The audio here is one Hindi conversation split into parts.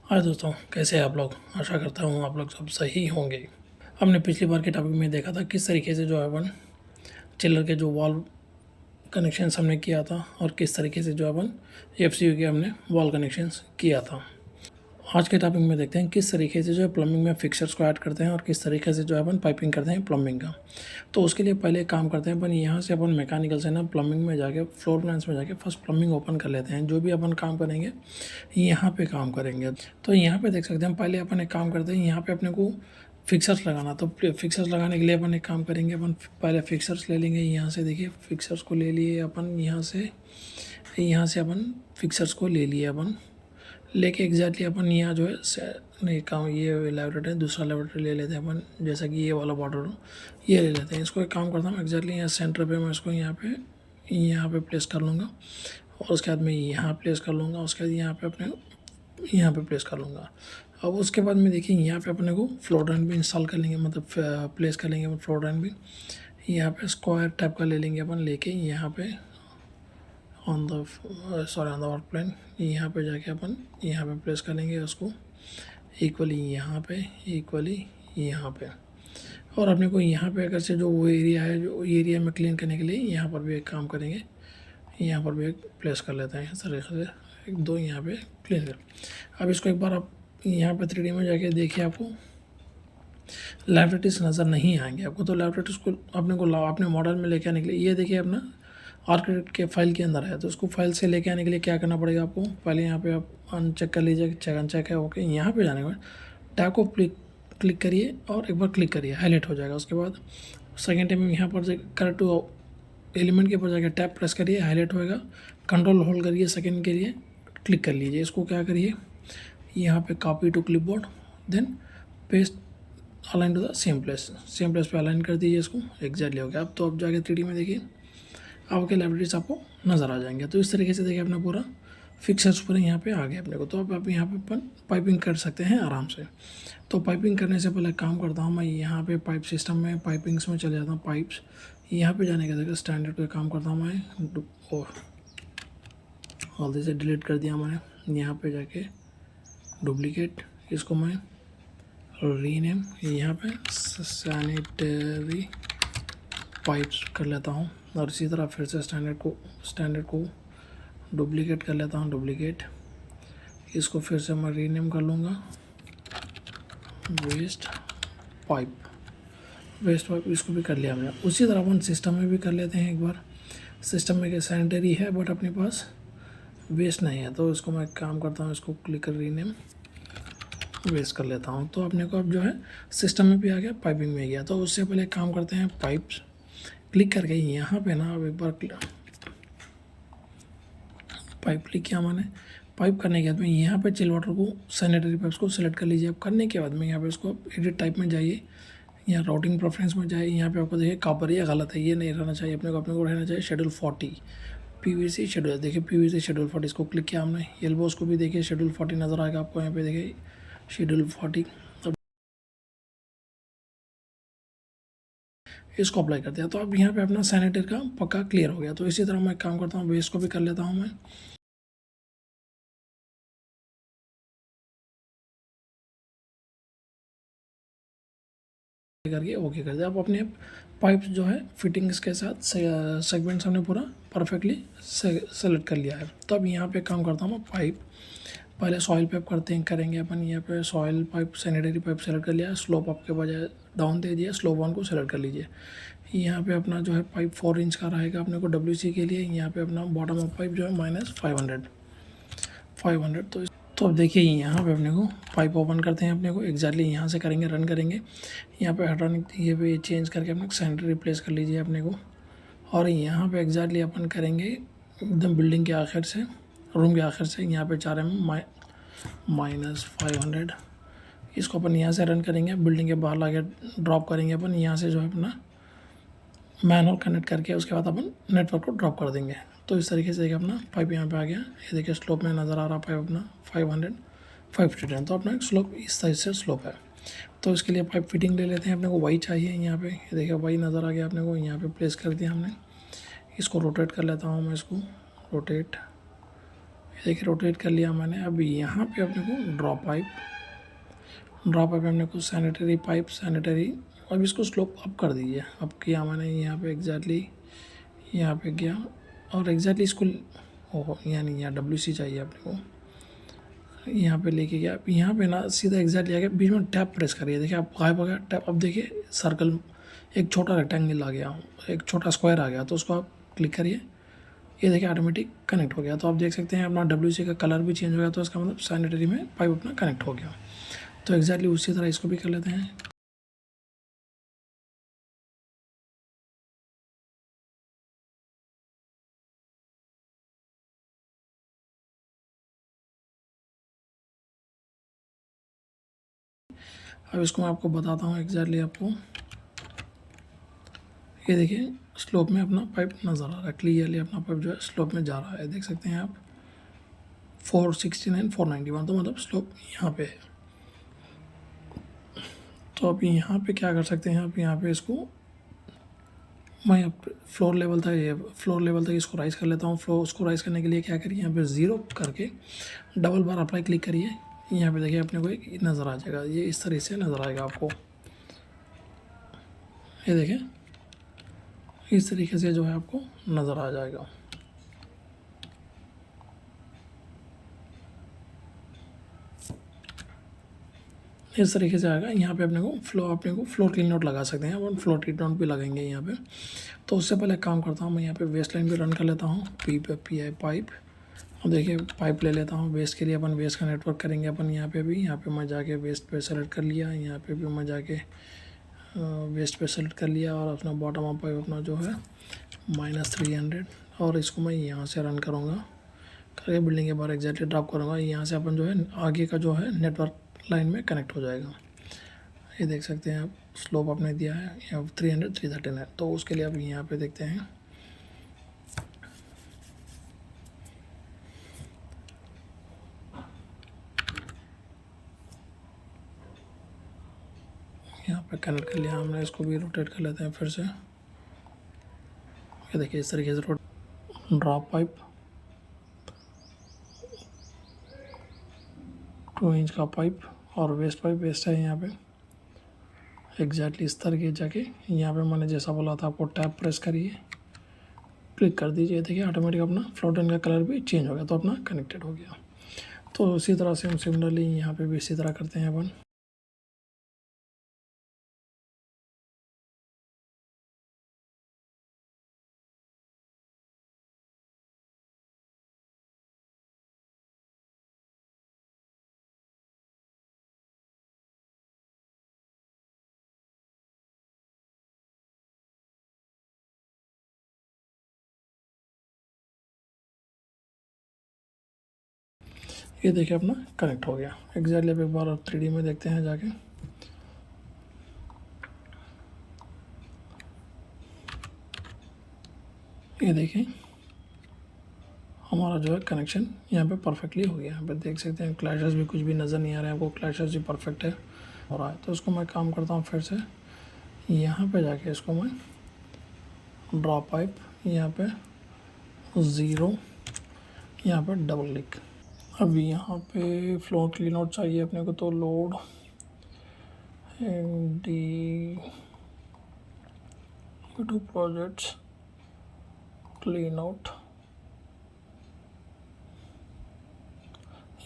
हाय दोस्तों, कैसे हैं आप लोग। आशा करता हूँ आप लोग सब सही होंगे। हमने पिछली बार के टॉपिक में देखा था किस तरीके से जो है अपन चिल्लर के जो वॉल कनेक्शंस हमने किया था और किस तरीके से जो है अपन एफसीयू के हमने वॉल कनेक्शंस किया था। आज के टॉपिक में देखते हैं किस तरीके से जो है प्लम्बिंग में फिक्सर्स को ऐड करते हैं और किस तरीके से जो है अपन पाइपिंग करते हैं प्लम्बिंग का। तो उसके लिए पहले एक काम करते हैं अपन, यहाँ से अपन मैकेनिकल से ना प्लम्बिंग में जाके फ्लोर प्लान्स में जाके फर्स्ट प्लम्बिंग ओपन कर लेते हैं। जो भी अपन काम करेंगे यहाँ पे काम करेंगे। तो यहाँ पे देख सकते हैं पहले अपन एक काम करते हैं, यहाँ पे अपने को फिक्सर्स लगाना। तो फिक्सर्स लगाने के लिए अपन एक काम करेंगे, अपन पहले फिक्सर्स ले लेंगे। यहाँ से देखिए फिक्सर्स को ले लिए अपन, यहाँ से अपन फिक्सर्स को ले लिए अपन, लेके एग्जैक्टली अपन यहाँ जो है नहीं काम, ये लेबोरेटरी है, दूसरा लेबोरेटरी ले लेते हैं अपन, जैसा कि ये वाला बॉर्डर हो ये ले लेते हैं। इसको एक काम करता हूँ एग्जैक्टली यहाँ सेंटर पे मैं इसको यहाँ पे प्लेस कर लूँगा और उसके बाद मैं यहाँ प्लेस कर लूँगा। उसके बाद यहाँ पे प्लेस कर लूँगा। अब उसके बाद में देखिए यहाँ पे अपने को फ्लोर ड्राइन भी इंस्टॉल कर लेंगे, मतलब प्लेस कर लेंगे अपन फ्लोर ड्राइन भी। यहाँ पे स्क्वायर टाइप का ले लेंगे अपन, लेके यहाँ पे ऑन द वर्क प्लेन यहाँ पे जाके अपन यहाँ पे प्लेस करेंगे उसको इक्वली यहाँ पे। और अपने को यहाँ पे अगर से जो वो एरिया है, जो एरिया में क्लीन करने के लिए यहाँ पर भी एक काम करेंगे, यहाँ पर भी एक प्लेस कर लेते हैं इस तरीके से, एक दो यहाँ पे क्लीन कर। अब इसको एक बार आप यहाँ पे 3D में जाके देखिए, आपको लैबोरेटरीज नज़र नहीं आएंगे आपको। तो लैबोरेटरीज को अपने मॉडल में लेके आने के लिए ये देखिए अपना आर्किटेक्ट के फाइल के अंदर है। तो उसको फाइल से लेके आने के लिए क्या करना पड़ेगा आपको, पहले यहाँ पे आप अनचेक कर लीजिए, चेक अनचेक है ओके। यहाँ पे जाने के बाद टैग को क्लिक करिए और एक बार क्लिक करिए, हाईलाइट हो जाएगा। उसके बाद सेकेंड टाइम यहाँ पर करेक्ट टू एलिमेंट के ऊपर जाकर टैप प्रेस करिए, हाईलाइट होएगा। कंट्रोल होल्ड करिए, सेकेंड के लिए क्लिक कर लीजिए। इसको क्या करिए, यहाँ पे copy to clipboard, then paste align to the same place पे अलाइन कर दीजिए इसको। एग्जैक्टली हो गया। अब तो अब जाके 3D में देखिए आपके लाइब्रेरीज आपको नज़र आ जाएंगे। तो इस तरीके से देखिए अपना पूरा फिक्सर्स पूरे यहाँ पे आ गए अपने को। तो अब आप यहाँ पे अपन पाइपिंग कर सकते हैं आराम से। तो पाइपिंग करने से पहले काम करता हूँ मैं, यहाँ पे पाइप सिस्टम में पाइपिंग्स में चले जाता हूँ। पाइप्स यहाँ पे जाने का देखिए स्टैंडर्ड पे काम करता हूँ मैं। हल्दी से डिलीट कर दिया मैंने। यहाँ पे जाके डुप्लीकेट, इसको मैं रीनेम यहाँ पे सैनिटरी पाइप्स कर लेता हूँ। और इसी तरह फिर से स्टैंडर्ड को डुप्लीकेट कर लेता हूँ। डुप्लीकेट, इसको फिर से मैं रीनेम कर लूँगा वेस्ट पाइप। इसको भी कर लिया मैंने। उसी तरह अपन सिस्टम में भी कर लेते हैं एक बार। सिस्टम में क्या सैनिटरी है बट अपने पास वेस्ट नहीं है, तो इसको मैं काम करता हूँ, इसको क्लिक कर रीनेम वेस्ट कर लेता हूँ। तो अपने को अब जो है सिस्टम में भी आ गया, पाइपिंग में गया। तो उससे पहले काम करते हैं पाइप्स क्लिक करके यहाँ पे ना, अब एक बार पाइप क्लिक किया मैंने। पाइप करने के बाद में यहाँ पे चिल वाटर को सैनिटरी पाइप्स को सिलेक्ट कर लीजिए। अब करने के बाद में यहाँ पे इसको एडिट टाइप में जाइए, यहाँ राउटिंग प्रेफरेंस में जाइए। यहाँ पे आपको देखिए कॉपर, ये गलत है, ये नहीं रहना चाहिए अपने को रहना चाहिए शेड्यूल 40 पीवीसी शेड्यूल। देखिए पीवीसी शेड्यूल 40, इसको क्लिक किया हमने। एल्बोस को भी देखिए शेड्यूल 40 नज़र आएगा आपको यहाँ पे, देखिए शेड्यूल 40। इसको अप्लाई कर दिया। तो अब यहाँ पे अपना सैनिटरी का पक्का क्लियर हो गया। तो इसी तरह मैं काम करता हूँ, वेस्ट को भी कर लेता हूँ मैं करके ओके कर दिया। अब अपने पाइप जो है फिटिंग्स के साथ सेगमेंट्स हमने पूरा परफेक्टली सेलेक्ट कर लिया है। तो अब यहाँ पे काम करता हूँ मैं पाइप, पहले सॉइल पाइप करेंगे अपन। यहाँ पे soil pipe sanitary pipe select कर लिया। स्लोप अप के बजाय डाउन दे दिया, स्लोप वन को सेलेक्ट कर लीजिए। यहाँ पे अपना जो है पाइप 4 इंच का रहेगा अपने को WC के लिए। यहाँ पे अपना बॉटम ऑफ पाइप जो है -500। तो अब देखिए यहाँ पे अपने को पाइप ओपन करते हैं, अपने को एग्जैक्टली यहाँ से करेंगे, रन करेंगे। यहाँ पे हाइड्रोलिक ये पे चेंज करके अपने सैनिटरी रिप्लेस कर लीजिए अपने को। और यहाँ पे एग्जैक्टली अपन करेंगे एकदम बिल्डिंग के आखिर से, रूम के आखिर से, यहाँ पे 4 mm -500। इसको अपन यहाँ से रन करेंगे, बिल्डिंग के बाहर लाके ड्रॉप करेंगे अपन। यहाँ से जो है अपना मैनुअल कनेक्ट करके उसके बाद अपन नेटवर्क को ड्रॉप कर देंगे। तो इस तरीके से देखिए अपना पाइप यहाँ पे आ गया। ये देखिए स्लोप में नज़र आ रहा पाइप अपना 550। तो अपना एक स्लोप इस साइज से स्लोप है। तो इसके लिए पाइप फिटिंग ले लेते हैं, अपने को वाई चाहिए यहाँ पे। ये देखिए वाई नज़र आ गया अपने को, यहाँ पे प्लेस कर दिया हमने। इसको रोटेट कर लेता हूँ मैं, इसको रोटेट देखिए रोटेट कर लिया मैंने। अब यहाँ पे अपने को ड्रॉप पाइप अपने को सैनिटरी। अब इसको स्लोप अप कर दीजिए। अब किया मैंने यहाँ पे एग्जैक्टली, यहाँ पे गया और एग्जैक्टली इसको, ओहो यहाँ नहीं, यहाँ WC चाहिए अपने को। यहाँ पे लेके गया, यहाँ पे ना सीधा एग्जैक्टली आ गया, बीच में टैप प्रेस करिए। देखिए आप गायब हो गया टैप। अब देखिए सर्कल, एक छोटा रेक्टेंगल आ गया, एक छोटा स्क्वायर आ गया, तो उसको आप क्लिक करिए। ये देखिए ऑटोमेटिक कनेक्ट हो गया। तो आप देख सकते हैं अपना WC का कलर भी चेंज हो गया, तो इसका मतलब सैनिटरी में पाइप अपना कनेक्ट हो गया। तो एग्जैक्टली उसी तरह इसको भी कर लेते हैं। अब इसको मैं आपको बताता हूँ एग्जैक्टली आपको। ये देखिए स्लोप में अपना पाइप नज़र आ रहा है, क्लियरली अपना पाइप जो है स्लोप में जा रहा है। देख सकते हैं आप 469 491, तो मतलब स्लोप यहाँ पे है। तो अब यहाँ पे क्या कर सकते हैं आप, यहाँ पे इसको मैं फ्लोर लेवल तक इसको राइज कर लेता हूँ। उसको राइज करने के लिए क्या करिए, यहाँ पे 0 करके डबल बार अप्लाई क्लिक करिए। यहाँ पे देखिए अपने को एक नज़र आ जाएगा, ये इस तरह से नज़र आएगा आपको। ये देखें इस तरीके से जो है आपको नज़र आ जाएगा। इस तरीके से आएगा। यहाँ पे अपने को फ्लोर क्लीन आउट लगा सकते हैं, और फ्लोर क्लीन आउट भी लगाएंगे यहाँ पे। तो उससे पहले काम करता हूँ मैं, यहाँ पे वेस्ट लाइन भी रन कर लेता हूँ। PI pipe. अब देखिए पाइप ले लेता हूँ वेस्ट के लिए। अपन वेस्ट का नेटवर्क करेंगे अपन यहाँ पे भी। यहाँ पे मैं जाके वेस्ट पे सेलेक्ट कर लिया, यहाँ पे भी मैं जाके वेस्ट पे सेलेक्ट कर लिया, और अपना बॉटम अप पाइप अपना जो है -300, और इसको मैं यहाँ से रन करूँगा करके बिल्डिंग के बाहर एग्जैक्टली ड्रॉप करूँगा। यहाँ से अपन जो है आगे का जो है नेटवर्क लाइन में कनेक्ट हो जाएगा। ये देख सकते हैं आप, स्लोप आपने दिया है यहाँ 300 339। तो उसके लिए अब यहाँ पे देखते हैं, यहाँ पे कनेक्ट कर लिया हमने। इसको भी रोटेट कर लेते हैं फिर से। ये देखिए इस तरीके से ड्रॉप पाइप 2 इंच का पाइप, और वेस्ट पाइप वेस्ट है यहाँ पे एग्जैक्टली इस तरीके जाके। यहाँ पे मैंने जैसा बोला था आपको, टैप प्रेस करिए, क्लिक कर दीजिए। देखिए ऑटोमेटिक अपना फ्लोटेन का कलर भी चेंज हो गया, तो अपना कनेक्टेड हो गया। तो उसी तरह से हम सिमिलरली यहाँ पे भी इसी तरह करते हैं अपन। ये देखिए अपना कनेक्ट हो गया एग्जैक्टली। अब एक बार 3D में देखते हैं जाके। ये देखिए हमारा जो है कनेक्शन यहाँ पे परफेक्टली हो गया। यहाँ पे देख सकते हैं क्लैशेस भी कुछ भी नज़र नहीं आ रहे हैं आपको, क्लैशेस भी परफेक्ट है हो रहा है। तो उसको मैं काम करता हूँ फिर से, यहाँ पे जाके इसको मैं ड्रॉप पाइप, यहाँ पे 0, यहाँ पे डबल क्लिक। अब यहाँ पे फ्लोर क्लीन आउट चाहिए अपने को, तो load D YouTube projects clean out,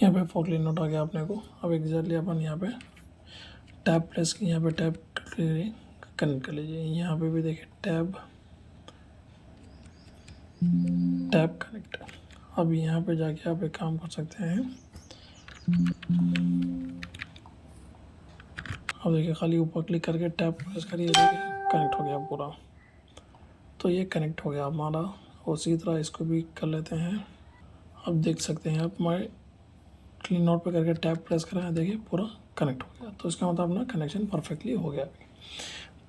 यहाँ पे फॉर क्लीन आउट आ गया अपने को। अब एग्जैक्टली अपन यहाँ पे टैब प्रेस, यहाँ पे टैब कनेक्ट कर लीजिए। यहाँ पे भी देखिए टैब कनेक्ट। अब यहाँ पे जाके आप एक काम कर सकते हैं। अब देखिए खाली ऊपर क्लिक करके टैब प्रेस करिए, देखिए कनेक्ट हो गया पूरा। तो ये कनेक्ट हो गया हमारा। उसी तरह इसको भी कर लेते हैं। अब देख सकते हैं आप, मैं क्लीन आउट पे करके टैब प्रेस करा, देखिए पूरा कनेक्ट हो गया। तो इसका मतलब अपना कनेक्शन परफेक्टली हो गया।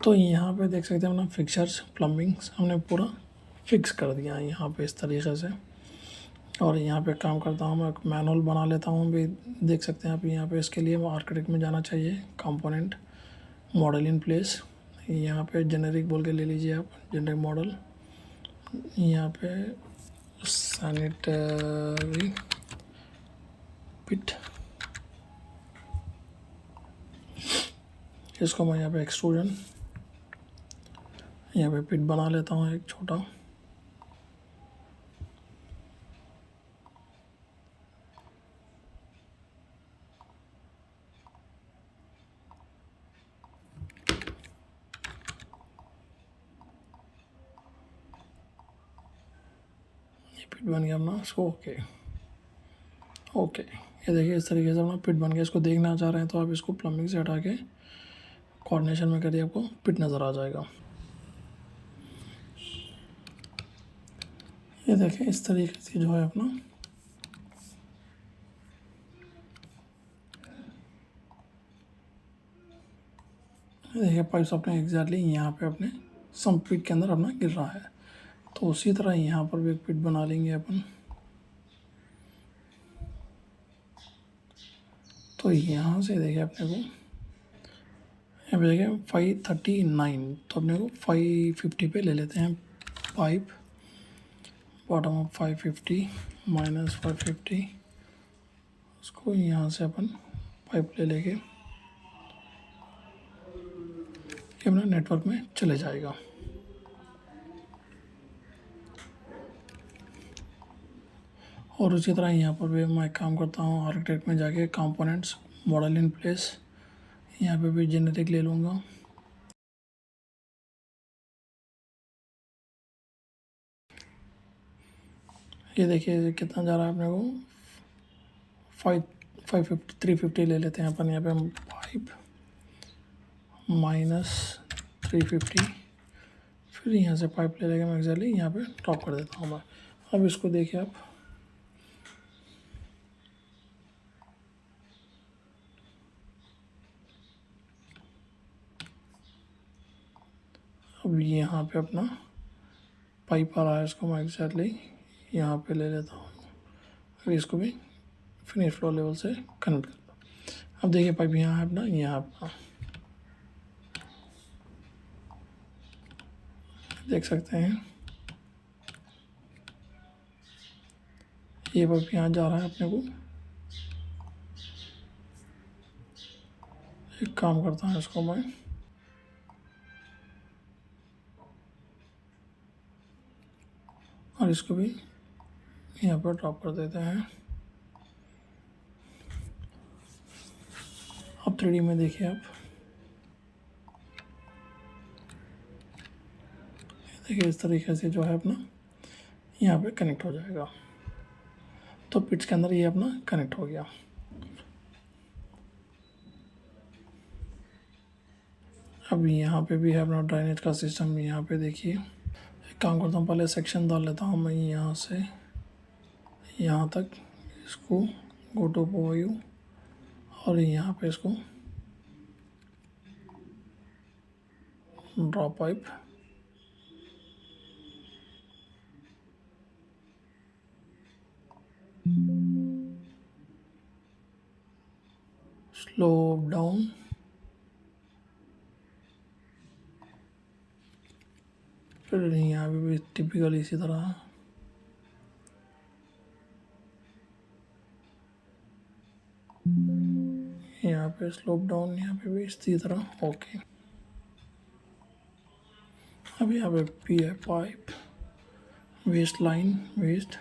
तो यहाँ पे देख सकते हैं अपना फिक्सर्स प्लम्बिंग हमने पूरा फिक्स कर दिया है यहाँ पे इस तरीके से। और यहाँ पे काम करता हूँ मैं, मैनुअल बना लेता हूँ भी। देख सकते हैं आप यहाँ पे, इसके लिए आर्किटेक्ट में जाना चाहिए, कंपोनेंट, मॉडल इन प्लेस, यहाँ पे जेनेरिक बोल के ले लीजिए आप, जेनेरिक मॉडल। यहाँ पे सैनिटरी पिट, इसको मैं यहाँ पे एक्सट्रूजन, यहाँ पे पिट बना लेता हूँ एक छोटा। ये पिट बन गया अपना, इसको ओके ओके। ये देखिए इस तरीके से अपना पिट बन गया। इसको देखना चाह रहे हैं तो आप इसको प्लम्बिंग से हटा के कोऑर्डिनेशन में करिए, आपको पिट नज़र आ जाएगा। ये देखें इस तरीके से जो है अपना देखिए पाइप्स अपने एग्जैक्टली यहाँ पे अपने सम पिट के अंदर अपना गिर रहा है। तो उसी तरह यहाँ पर भी एक पिट बना लेंगे अपन। तो यहाँ से देखिए अपने को यहाँ पे देखिए 539, तो अपने को 550 पे ले लेते हैं पाइप। बॉटम ऑफ 550 माइनस 550, उसको यहाँ से अपन पाइप ले लेके ये अपना नेटवर्क में चले जाएगा। और उसी तरह यहाँ पर भी मैं काम करता हूँ आर्किटेक्ट में जाके कंपोनेंट्स मॉडल इन प्लेस, यहाँ पे भी जेनेरिक ले लूँगा। ये देखिए कितना जा रहा है अपने को 350 ले लेते हैं अपन। यहाँ पे हम 5 माइनस 350, फिर यहाँ से पाइप ले लेके मैं एक्जैक्टली यहाँ पे ड्रॉप कर देता हूँ मैं। अब इसको देखिए आप, अब यहाँ पे अपना पाइप आ रहा है, इसको मैं एक्जैक्टली यहाँ पे ले लेता हूँ। फिर इसको भी फिनिश फ्लो लेवल से कनेक्ट करता हूँ। अब देखिए पाइप यहाँ है अपना, यहाँ अपना देख सकते हैं ये पाइप यहाँ जा रहा है अपने को। एक काम करता हूँ, इसको मैं और इसको भी यहाँ पर ड्रॉप कर देते हैं। अब 3D में देखिए आप, देखिए इस तरीके से जो है अपना यहाँ पे कनेक्ट हो जाएगा। तो पिट्स के अंदर ये अपना कनेक्ट हो गया। अब यहाँ पे भी है अपना ड्राइनेज का सिस्टम। यहाँ पे देखिए एक काम करता हूँ, पहले सेक्शन डाल लेता हूँ मैं यहाँ से यहाँ तक, इसको गो टू व्यू और यहाँ पे इसको ड्रॉ पाइप, स्लोप डाउन, फिर यहाँ पे भी टिपिकल इसी तरह यहाँ पे स्लोप डाउन, यहाँ पे भी इसी तरह। ओके, अब यहाँ पे पी है pipe, waste line, waste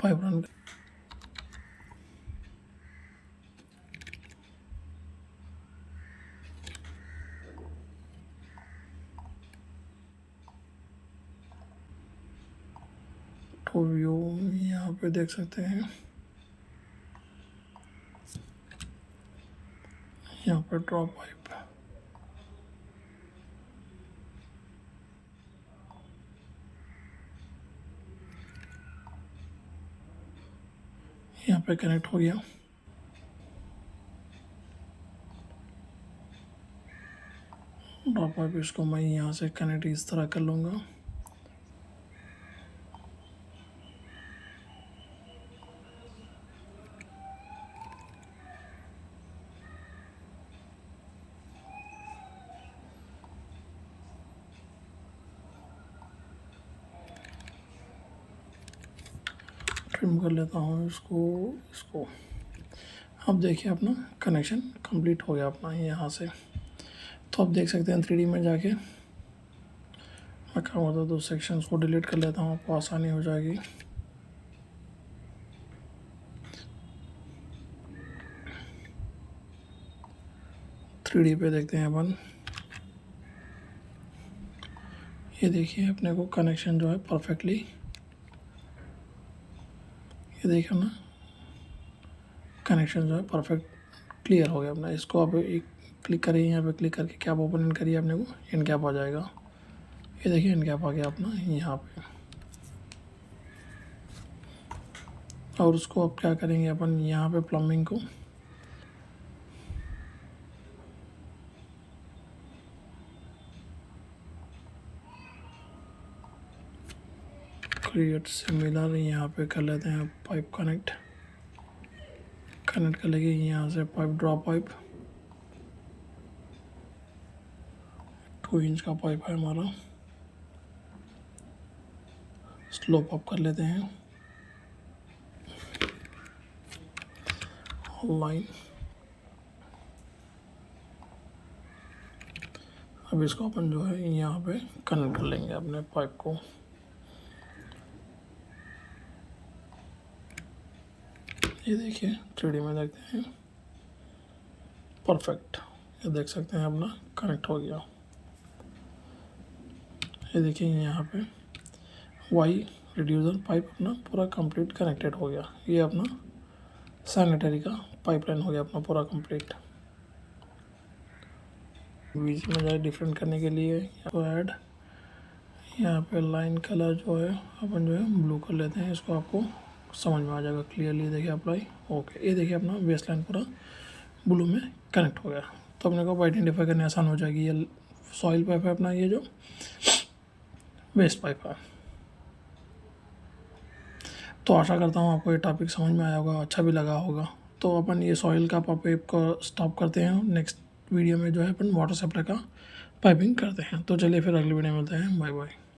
pipe run. तो व्यू यहाँ पे देख सकते हैं, यहाँ पे ड्रॉ पाइप, यहाँ पे कनेक्ट हो गया। ड्रॉ पाइप इसको मैं यहाँ से कनेक्ट इस तरह कर लूँगा। ट्रिम कर लेता हूँ इसको। अब देखिए अपना कनेक्शन कंप्लीट हो गया अपना यहाँ से। तो आप देख सकते हैं 3D में जाके मैं क्या होता है, 2 सेक्शंस को डिलीट कर लेता हूँ, आपको आसानी हो जाएगी। थ्री डी पे देखते हैं अपन। ये देखिए अपने को कनेक्शन जो है परफेक्टली, ये देखिए ना कनेक्शन जो है परफेक्ट क्लियर हो गया अपना। इसको आप एक क्लिक करिए, यहाँ पे क्लिक करके कैप ओपन इन करिए, अपने को इन कैप आ जाएगा। ये देखिए इन कैप आ गया अपना यहाँ पे। और उसको अब क्या करेंगे अपन, यहाँ पे प्लम्बिंग को क्रिएट सिमिलर यहाँ पे कर लेते हैं। पाइप कनेक्ट कर लेंगे यहाँ से। पाइप ड्रॉ पाइप 2 इंच का पाइप है हमारा। स्लोप अप कर लेते हैं, लाइन। अब इसको अपन जो है यहाँ पे कनेक्ट कर लेंगे अपने पाइप को। ये देखिए 3D में देखते हैं परफेक्ट, ये देख सकते हैं अपना कनेक्ट हो गया। ये देखिए यहाँ पे वाई रिड्यूसर पाइप अपना पूरा कंप्लीट कनेक्टेड हो गया। ये अपना सैनिटरी का पाइपलाइन हो गया अपना पूरा कंप्लीट। बीच में जाए डिफरेंट करने के लिए तो ऐड, यहाँ पे लाइन कलर जो है अपन जो है ब्लू कर लेते हैं। इसको आपको समझ में आ जाएगा क्लियरली। देखिए अप्लाई ओके। ये देखिए अपना बेस लाइन पूरा ब्लू में कनेक्ट हो गया। तो अपने को आइडेंटिफाई करने आसान हो जाएगी। ये सॉइल पाइप है अपना, ये जो वेस्ट पाइप है। तो आशा करता हूँ आपको ये टॉपिक समझ में आया होगा, अच्छा भी लगा होगा। तो अपन ये सॉइल का पाइप को स्टॉप करते हैं। नेक्स्ट वीडियो में जो है अपन वाटर सप्लाई का पाइपिंग करते हैं। तो चलिए फिर अगली वीडियो में मिलते हैं। Bye bye.